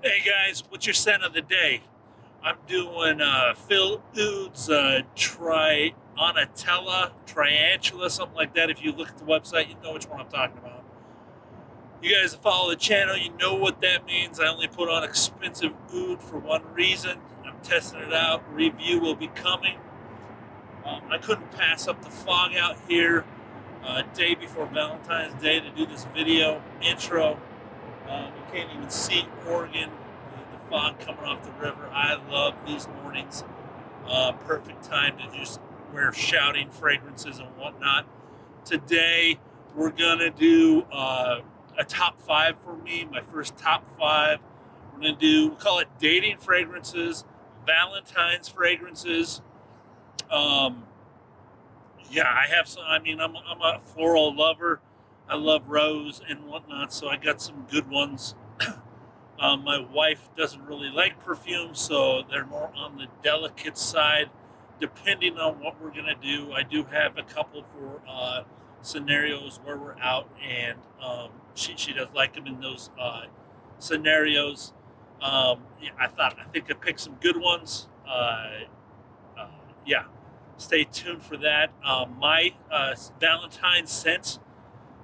Hey guys, what's your scent of the day? I'm doing Phil Oud's Triantula, something like that. If you look at the website, you know which one I'm talking about. You guys that follow the channel, you know what that means. I only put on expensive oud for one reason. I'm testing it out. Review will be coming. I couldn't pass up the fog out here day before Valentine's Day to do this video intro. You can't even see Oregon, the fog coming off the river. I love these mornings. Perfect time to just wear shouting fragrances and whatnot. Today, we're going to do a top 5 for me, my first top 5. We're going to do, we call it dating fragrances, Valentine's fragrances. Yeah, I have some, I'm a floral lover. I love rose and whatnot, so I got some good ones. My wife doesn't really like perfumes, so they're more on the delicate side, depending on what we're going to do. I do have a couple for scenarios where we're out, and she does like them in those scenarios. Yeah, I think I picked some good ones. Yeah, stay tuned for that. My Valentine's scent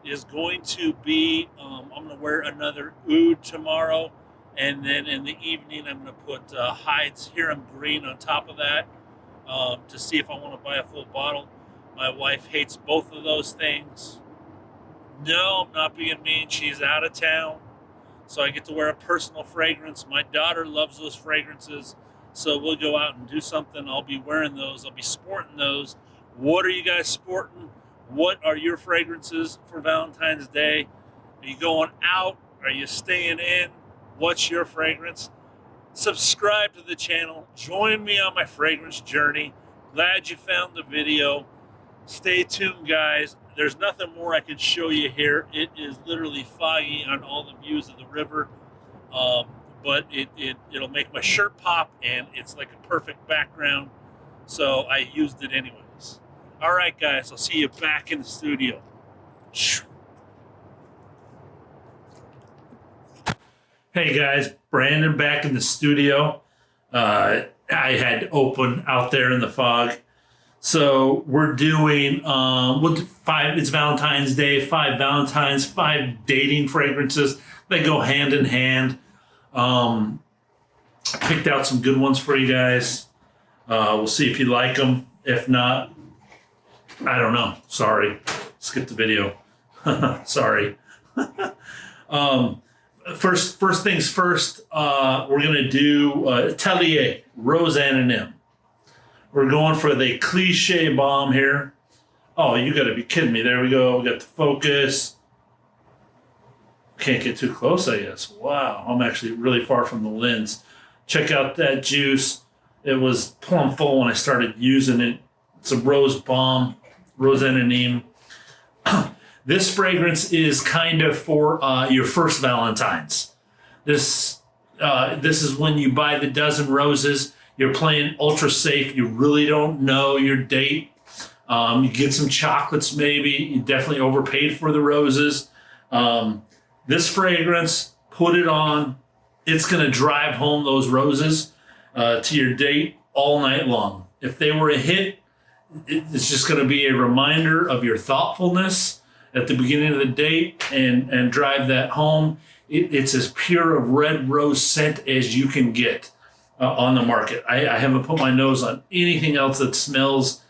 is going to be, I'm going to wear another oud tomorrow, and then in the evening I'm going to put Hyde's Hiram Green on top of that to see if I want to buy a full bottle. My wife hates both of those things. No, I'm not being mean. She's out of town, so I get to wear a personal fragrance. My daughter loves those fragrances, so we'll go out and do something. I'll be wearing those. I'll be sporting those. What are you guys sporting? What are your fragrances for Valentine's Day? Are you going out? Are you staying in? What's your fragrance? Subscribe to the channel. Join me on my fragrance journey. Glad you found the video. Stay tuned, guys. There's nothing more I can show you here. It is literally foggy on all the views of the river. But it'll make my shirt pop, and it's like a perfect background. So I used it anyways. All right, guys, I'll see you back in the studio. Hey, guys, Brandon back in the studio. I had open out there in the fog. So we're doing, it's Valentine's Day, 5 Valentine's, 5 dating fragrances. They go hand in hand. I picked out some good ones for you guys. We'll see if you like them. If not, I don't know. Sorry. Skip the video. Sorry. First things first, we're going to do Atelier, Rose Anonyme. We're going for the cliche bomb here. Oh, you got to be kidding me. There we go. We got the focus. Can't get too close, I guess. Wow. I'm actually really far from the lens. Check out that juice. It was plumb full when I started using it. It's a rose bomb, Rose Anonyme. This fragrance is kind of for your first Valentine's. This is when you buy the dozen roses. You're playing ultra safe. You really don't know your date. You get some chocolates maybe. You definitely overpaid for the roses. This fragrance, put it on. It's going to drive home those roses to your date all night long. If they were a hit, it's just going to be a reminder of your thoughtfulness at the beginning of the date and drive that home. It's as pure of red rose scent as you can get on the market. I haven't put my nose on anything else that smells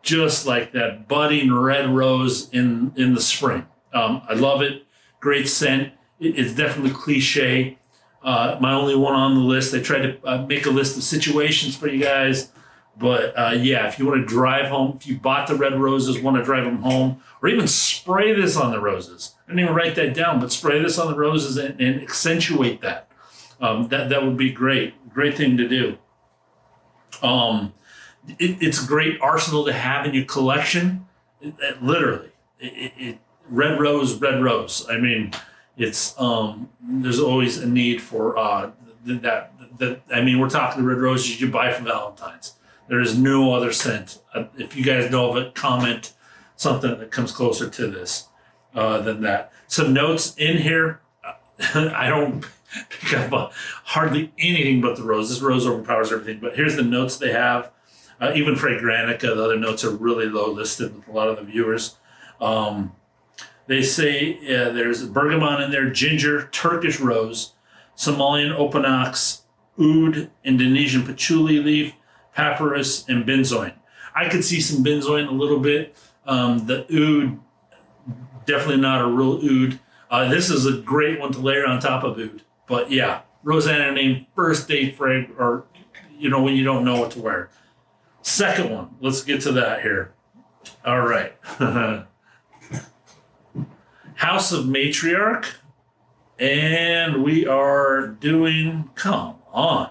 just like that budding red rose in the spring. I love it. Great scent. It's definitely cliche. My only one on the list. I tried to make a list of situations for you guys. But yeah, if you want to drive home, if you bought the red roses, want to drive them home, or even spray this on the roses. I didn't even write that down, but spray this on the roses and accentuate that. That would be great. Great thing to do. It's a great arsenal to have in your collection. Literally, red rose, red rose. I mean, it's there's always a need for that. I mean, we're talking the red roses you buy for Valentine's. There is no other scent. If you guys know of it, comment something that comes closer to this than that. Some notes in here. I don't pick up hardly anything but the rose. This rose overpowers everything. But here's the notes they have. Even Fragrantica, the other notes are really low listed with a lot of the viewers. They say there's bergamot in there, ginger, Turkish rose, Somalian openox, oud, Indonesian patchouli leaf, papyrus, and benzoin. I could see some benzoin a little bit. The oud, definitely not a real oud. This is a great one to layer on top of oud. But yeah, rose anonyme, first date frag, or when you don't know what to wear. Second one, let's get to that here. All right. House of Matriarch. And we are doing, come on.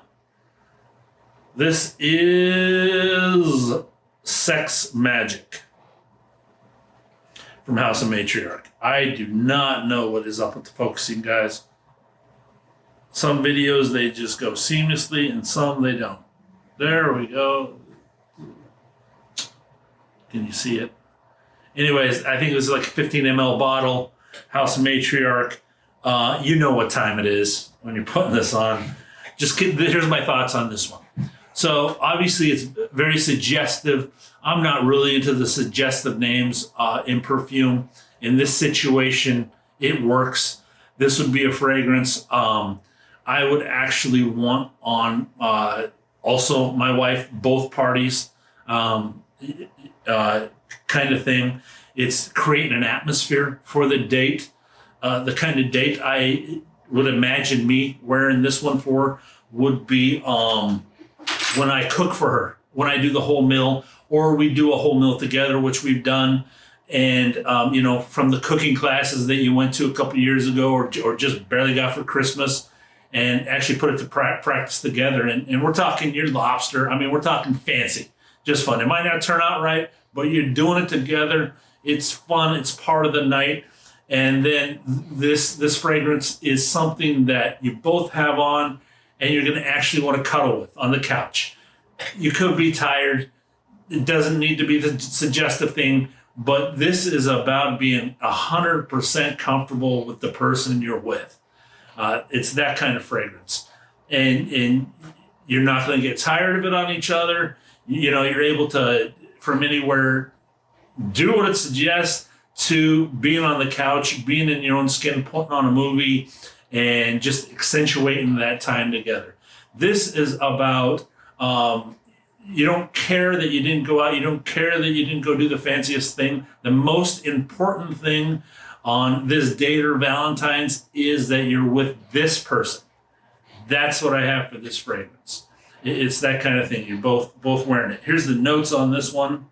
This is Sex Magic from House of Matriarch. I do not know what is up with the focusing, guys. Some videos, they just go seamlessly, and some they don't. There we go. Can you see it? Anyways, I think it was like a 15 ml bottle. House of Matriarch. You know what time it is when you're putting this on. Here's my thoughts on this one. So obviously it's very suggestive. I'm not really into the suggestive names in perfume. In this situation, it works. This would be a fragrance I would actually want on also my wife, both parties kind of thing. It's creating an atmosphere for the date. The kind of date I would imagine me wearing this one for would be when I cook for her, when I do the whole meal, or we do a whole meal together, which we've done. And, from the cooking classes that you went to a couple years ago or just barely got for Christmas, and actually put it to practice together. And we're talking your lobster. I mean, we're talking fancy, just fun. It might not turn out right, but you're doing it together. It's fun. It's part of the night. And then this fragrance is something that you both have on and you're going to actually want to cuddle with on the couch. You could be tired. It doesn't need to be the suggestive thing, but this is about being 100% comfortable with the person you're with. It's that kind of fragrance. And you're not going to get tired of it on each other. You're able to, from anywhere, do what it suggests, to being on the couch, being in your own skin, putting on a movie, and just accentuating that time together. This is about, you don't care that you didn't go out. You don't care that you didn't go do the fanciest thing. The most important thing on this date or Valentine's is that you're with this person. That's what I have for this fragrance. It's that kind of thing. You're both wearing it. Here's the notes on this one.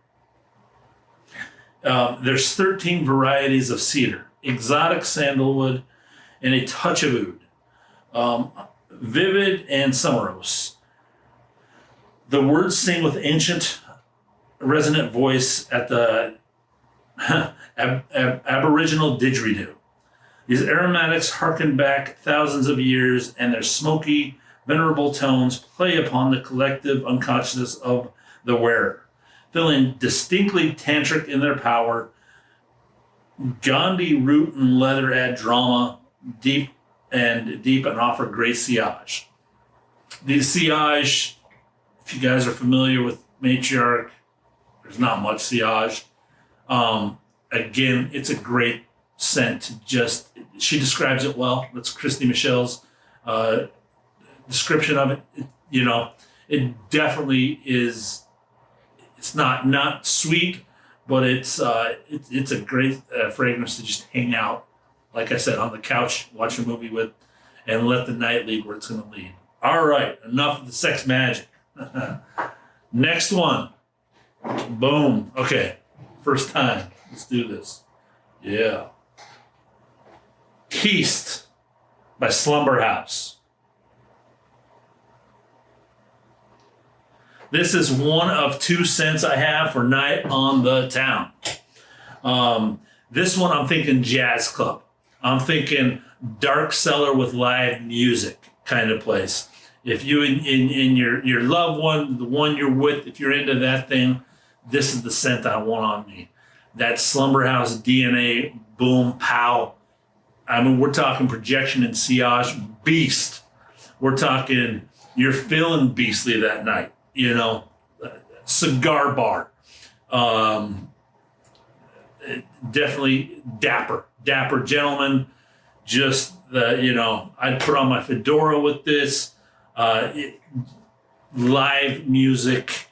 There's 13 varieties of cedar, exotic sandalwood, and a touch of oud. Vivid and summerose. The words sing with ancient, resonant voice at the aboriginal didgeridoo. These aromatics harken back thousands of years, and their smoky, venerable tones play upon the collective unconsciousness of the wearer. Feeling distinctly tantric in their power, Gandhi root and leather add drama, deep and offer great sillage. These sillage, if you guys are familiar with Matriarch, there's not much sillage. Again, it's a great scent. She describes it well. That's Christy Michelle's description of it. It definitely is. It's not sweet, but it's a great fragrance to just hang out, like I said, on the couch, watch a movie with, and let the night lead where it's going to lead. All right, enough of the sex magic. Next one. Boom. Okay, first time. Let's do this. Yeah. Keist by Slumberhouse. This is one of two scents I have for Night on the Town. This one, I'm thinking jazz club. I'm thinking dark cellar with live music kind of place. If you in your loved one, the one you're with, if you're into that thing, this is the scent I want on me. That Slumberhouse DNA, boom, pow. I mean, we're talking projection and sillage beast. We're talking you're feeling beastly that night, you know, cigar bar. Definitely dapper gentleman. Just you know, I'd put on my fedora with this. Live music.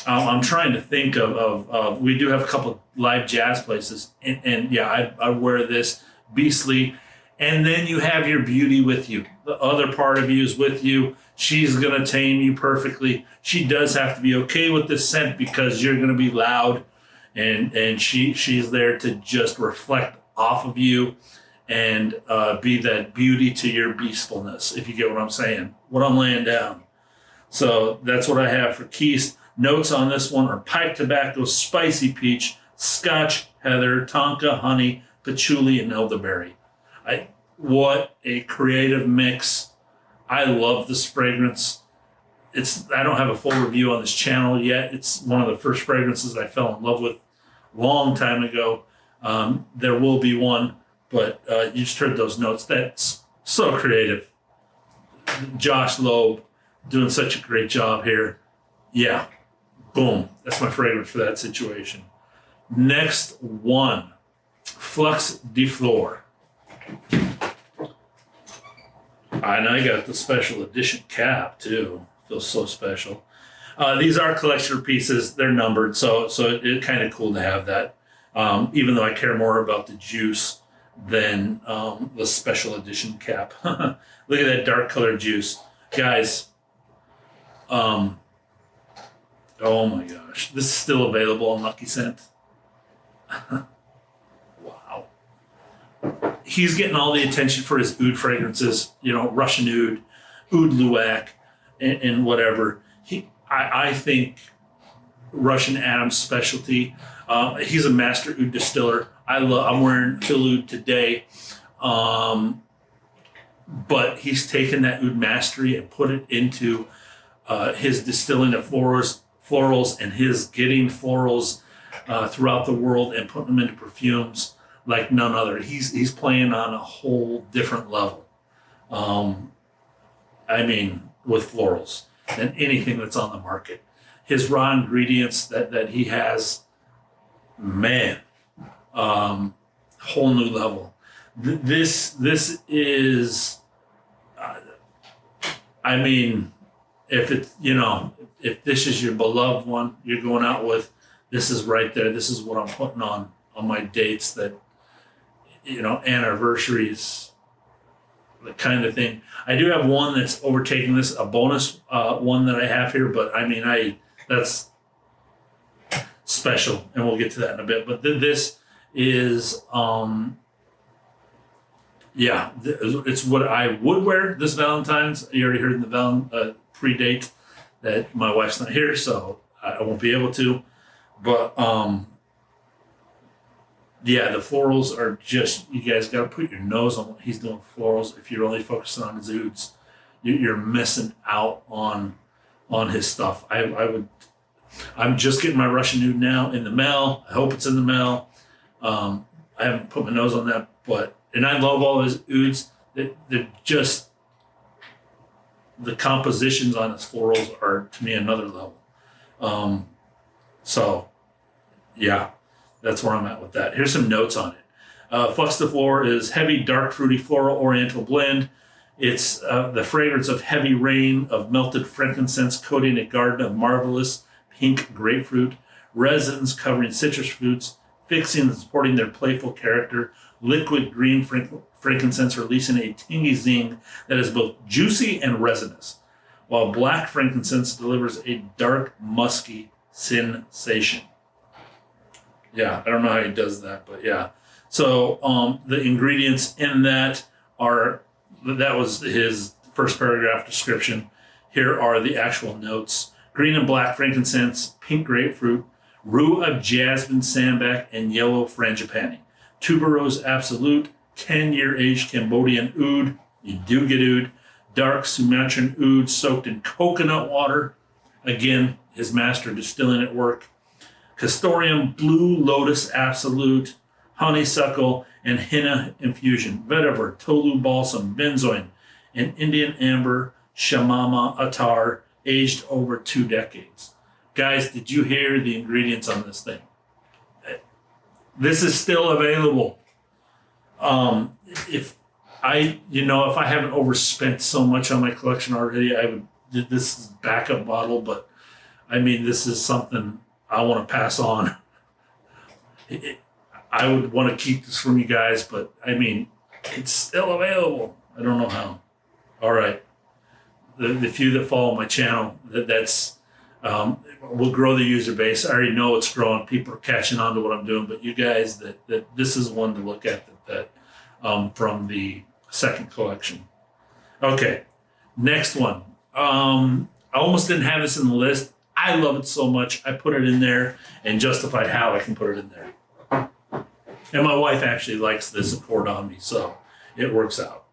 I'm trying to think of we do have a couple live jazz places, and yeah, I wear this beastly. And then you have your beauty with you. The other part of you is with you. She's gonna tame you perfectly. She does have to be okay with this scent because you're gonna be loud, and she's there to just reflect off of you and be that beauty to your beastfulness, if you get what I'm saying, what I'm laying down. So that's what I have for Keys. Notes on this one are pipe tobacco, spicy peach, scotch, heather, tonka, honey, patchouli, and elderberry. What a creative mix. I love this fragrance. I don't have a full review on this channel yet. It's one of the first fragrances I fell in love with a long time ago. There will be one, but you just heard those notes. That's so creative. Josh Loeb doing such a great job here. Yeah, boom. That's my fragrance for that situation. Next one, Flux de Flor. And I got the special edition cap too. Feels so special. These are collector pieces. They're numbered, so it's kind of cool to have that. Even though I care more about the juice than the special edition cap. Look at that dark colored juice, guys. Oh my gosh, this is still available on Lucky Scent. Wow. He's getting all the attention for his oud fragrances, you know, Russian oud luwak, and whatever. I think Russian Adam's specialty. He's a master oud distiller. I'm wearing Phil Oud today, but he's taken that oud mastery and put it into his distilling of florals and his getting florals throughout the world and putting them into perfumes like none other. He's playing on a whole different level. I mean, with florals than anything that's on the market. His raw ingredients that he has, man, whole new level. This is, I mean, if it's, you know, if this is your beloved one you're going out with, this is right there. This is what I'm putting on my dates, that, you know, anniversaries, the kind of thing. I do have one that's overtaking this, a bonus one that I have here, but I mean, that's special, and we'll get to that in a bit. But this is, it's what I would wear this Valentine's. You already heard in the pre-date that my wife's not here, so I won't be able to. But the florals are just, you guys got to put your nose on what he's doing with florals. If you're only focusing on his ouds, you're missing out on his stuff. I'm just getting my Russian oud now in the mail. I hope it's in the mail. I haven't put my nose on that, and I love all his ouds. They're just, the compositions on his florals are, to me, another level. So, yeah, that's where I'm at with that. Here's some notes on it. Flux de Flor is heavy, dark, fruity, floral, oriental blend. It's the fragrance of heavy rain, of melted frankincense coating a garden of marvelous pink grapefruit, resins covering citrus fruits, fixing and supporting their playful character, liquid green frankincense releasing a tangy zing that is both juicy and resinous, while black frankincense delivers a dark, musky sensation. Yeah, I don't know how he does that, but yeah. So the ingredients in that was his first paragraph description. Here are the actual notes. Green and black frankincense, pink grapefruit, rue of jasmine sambac, and yellow frangipani. Tuberose absolute, 10-year aged Cambodian oud. You do get oud. Dark Sumatran oud soaked in coconut water. Again, his master distilling at work. Castoreum blue lotus absolute. honeysuckle, and henna infusion, vetiver, tolu balsam, benzoin, and Indian amber shamama attar, aged over 2 decades. Guys, did you hear the ingredients on this thing? This is still available. If I haven't overspent so much on my collection already, I would. This is backup bottle, but I mean, this is something I want to pass on. I would want to keep this from you guys, but I mean, it's still available. I don't know how. All right. The few that follow my channel, that's will grow the user base. I already know it's growing. People are catching on to what I'm doing, but you guys, that this is one to look at that from the second collection. Okay, next one. I almost didn't have this in the list. I love it so much. I put it in there and justified how I can put it in there. And my wife actually likes this Accord on me, so it works out.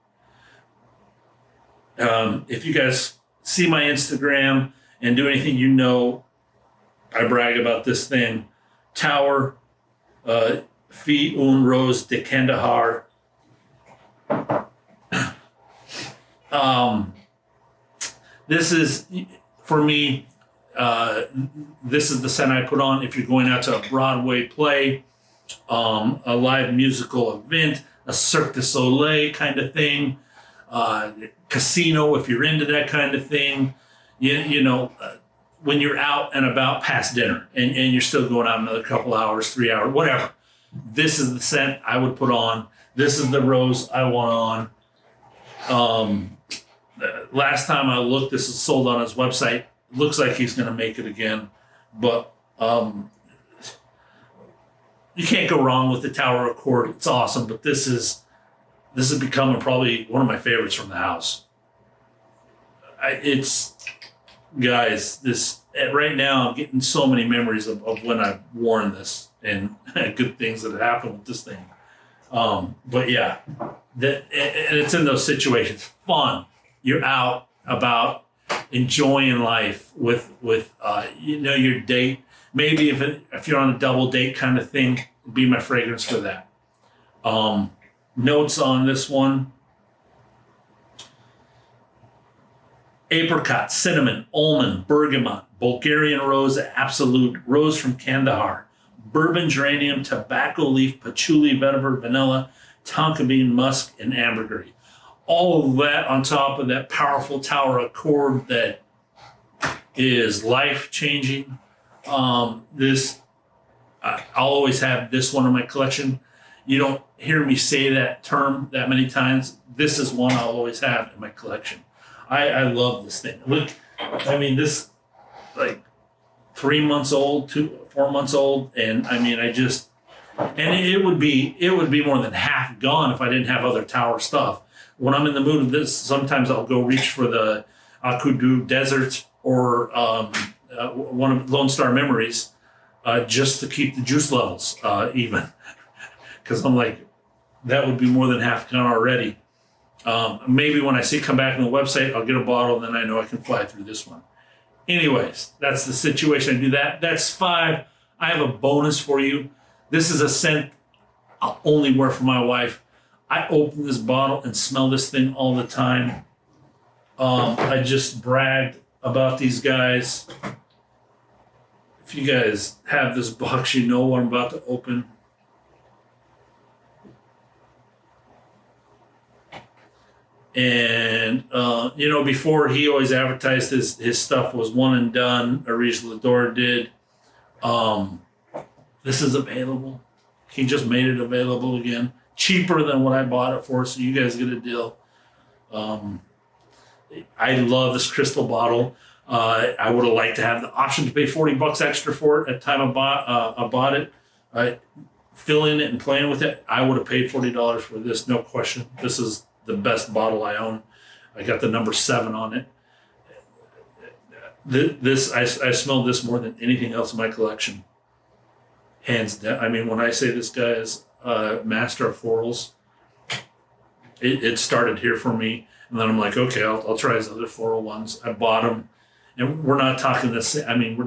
If you guys see my Instagram and do anything, I brag about this thing. Tower, Fille une Rose de Kandahar. This is, for me, this is the scent I put on if you're going out to a Broadway play, a live musical event, a Cirque du Soleil kind of thing, casino if you're into that kind of thing. When you're out and about past dinner and you're still going out another couple hours, 3 hours, whatever. This is the scent I would put on. This is the rose I want on. Last time I looked, this is sold on his website. Looks like he's going to make it again, but you can't go wrong with the Tower Accord. It's awesome, but this is becoming probably one of my favorites from the house. Guys, right now I'm getting so many memories of when I've worn this and good things that have happened with this thing. But yeah, and it's in those situations. Fun. You're out about enjoying life with your date. Maybe if you're on a double date kind of thing, it'd be my fragrance for that. Notes on this one: apricot, cinnamon, almond, bergamot, Bulgarian rose absolute, rose from Kandahar, bourbon geranium, tobacco leaf, patchouli, vetiver, vanilla, tonka bean, musk, and ambergris. All of that on top of that powerful Tower Accord that is life-changing. I'll always have this one in my collection. You don't hear me say that term that many times. This is one I'll always have in my collection. I love this thing. Look, I mean, this like 3 months old, 4 months old, and I mean, it would be more than half gone if I didn't have other Tower stuff. When I'm in the mood of this, sometimes I'll go reach for the Akudu Desert or one of Lone Star Memories just to keep the juice levels even. Because I'm like, that would be more than half gone already. Maybe when I see come back on the website, I'll get a bottle, and then I know I can fly through this one. Anyways, that's the situation. I do that. That's 5. I have a bonus for you. This is a scent I'll only wear for my wife. I open this bottle and smell this thing all the time. I just bragged about these guys. If you guys have this box, you know what I'm about to open. And, before he always advertised his stuff was one and done. Areej Dore did. This is available. He just made it available again. Cheaper than what I bought it for, so you guys get a deal. I love this crystal bottle. I would have liked to have the option to pay $40 extra for it at the time I bought it. Filling it and playing with it, I would have paid $40 for this, no question. This is the best bottle I own. I got the number 7 on it. I smell this more than anything else in my collection. Hands down. I mean, when I say this guy is master of florals, it started here for me, and then I'm like, okay, I'll try his other floral ones. I bought them, and we're not talking this. I mean,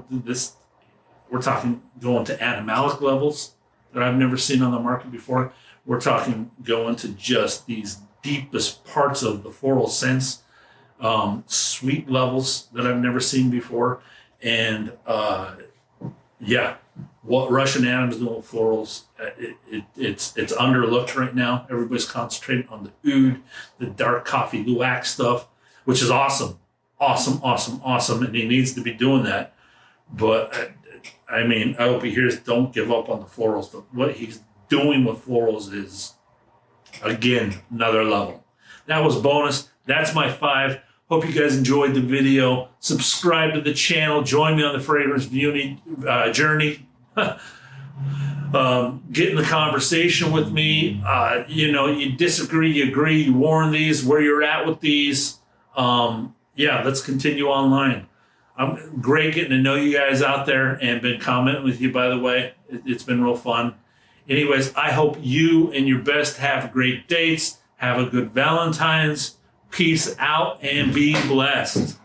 we're talking going to animalic levels. that I've never seen on the market before. We're talking going to just these deepest parts of the floral scents, sweet levels that I've never seen before. And what Russian Adam's doing with florals, it's underlooked right now. Everybody's concentrating on the oud, the dark coffee luwak stuff, which is awesome. Awesome. And he needs to be doing that. But I mean, I hope he hears, don't give up on the florals. What he's doing with florals is, again, another level. That was bonus. That's my 5. Hope you guys enjoyed the video. Subscribe to the channel. Join me on the fragrance journey. Get in the conversation with me. You disagree, you agree, you warn these, where you're at with these. Let's continue online. I'm great getting to know you guys out there and been commenting with you, by the way. It's been real fun. Anyways, I hope you and your best have great dates. Have a good Valentine's. Peace out and be blessed.